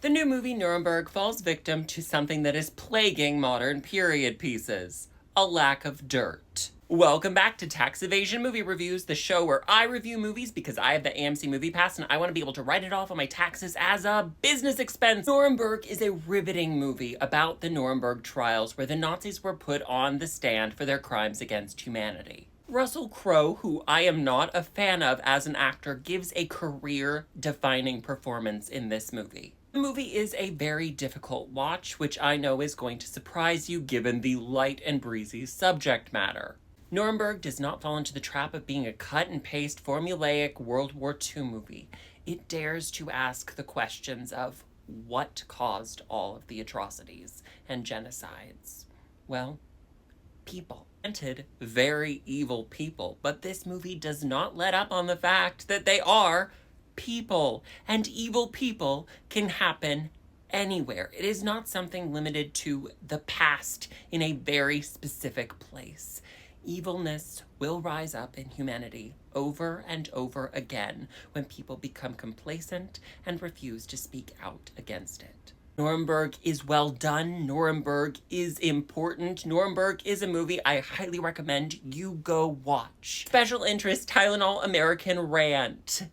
The new movie Nuremberg falls victim to something that is plaguing modern period pieces: a lack of dirt. Welcome back to Tax Evasion Movie Reviews, the show where I review movies because I have the AMC Movie Pass and I want to be able to write it off on my taxes as a business expense. Nuremberg is a riveting movie about the Nuremberg trials where the Nazis were put on the stand for their crimes against humanity. Russell Crowe, who I am not a fan of as an actor, gives a career-defining performance in this movie. The movie is a very difficult watch, which I know is going to surprise you given the light and breezy subject matter. Nuremberg does not fall into the trap of being a cut-and-paste formulaic World War II movie. It dares to ask the questions of what caused all of the atrocities and genocides. Well, people. Granted, very evil people, but this movie does not let up on the fact that they are people, and evil people can happen anywhere. It is not something limited to the past in a very specific place. Evilness will rise up in humanity over and over again when people become complacent and refuse to speak out against it. Nuremberg is well done. Nuremberg is important. Nuremberg is a movie I highly recommend you go watch. Special interest Tylenol American rant.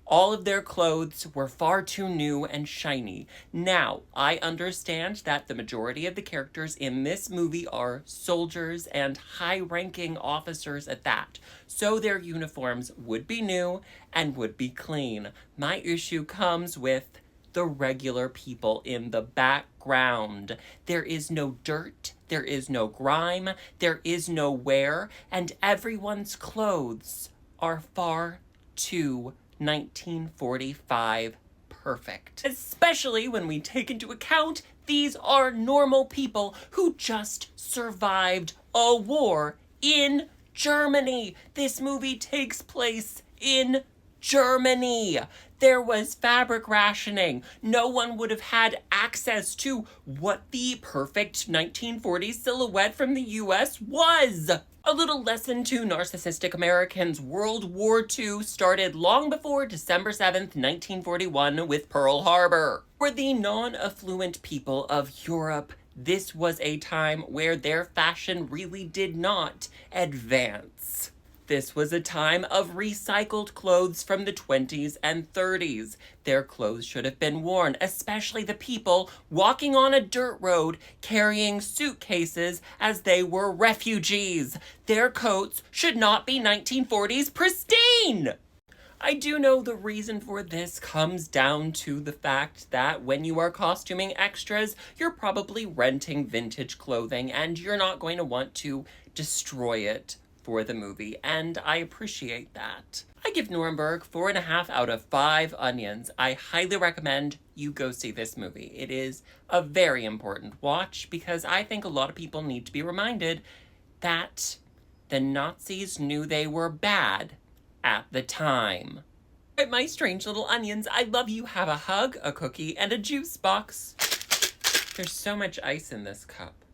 All of their clothes were far too new and shiny. Now, I understand that the majority of the characters in this movie are soldiers and high-ranking officers at that, so their uniforms would be new and would be clean. My issue comes with the regular people in the background. There is no dirt, there is no grime, there is no wear, and everyone's clothes are far too 1945 perfect. Especially when we take into account these are normal people who just survived a war in Germany. This movie takes place in Germany. There was fabric rationing. No one would have had access to what the perfect 1940s silhouette from the US was. A little lesson to narcissistic Americans: World War II started long before December 7th, 1941 with Pearl Harbor. For the non-affluent people of Europe, this was a time where their fashion really did not advance. This was a time of recycled clothes from the 20s and 30s. Their clothes should have been worn, especially the people walking on a dirt road carrying suitcases as they were refugees. Their coats should not be 1940s pristine! I do know the reason for this comes down to the fact that when you are costuming extras, you're probably renting vintage clothing and you're not going to want to destroy it for the movie, and I appreciate that. I give Nuremberg 4.5 out of 5 onions. I highly recommend you go see this movie. It is a very important watch because I think a lot of people need to be reminded that the Nazis knew they were bad at the time. All right, my strange little onions, I love you. Have a hug, a cookie, and a juice box. There's so much ice in this cup.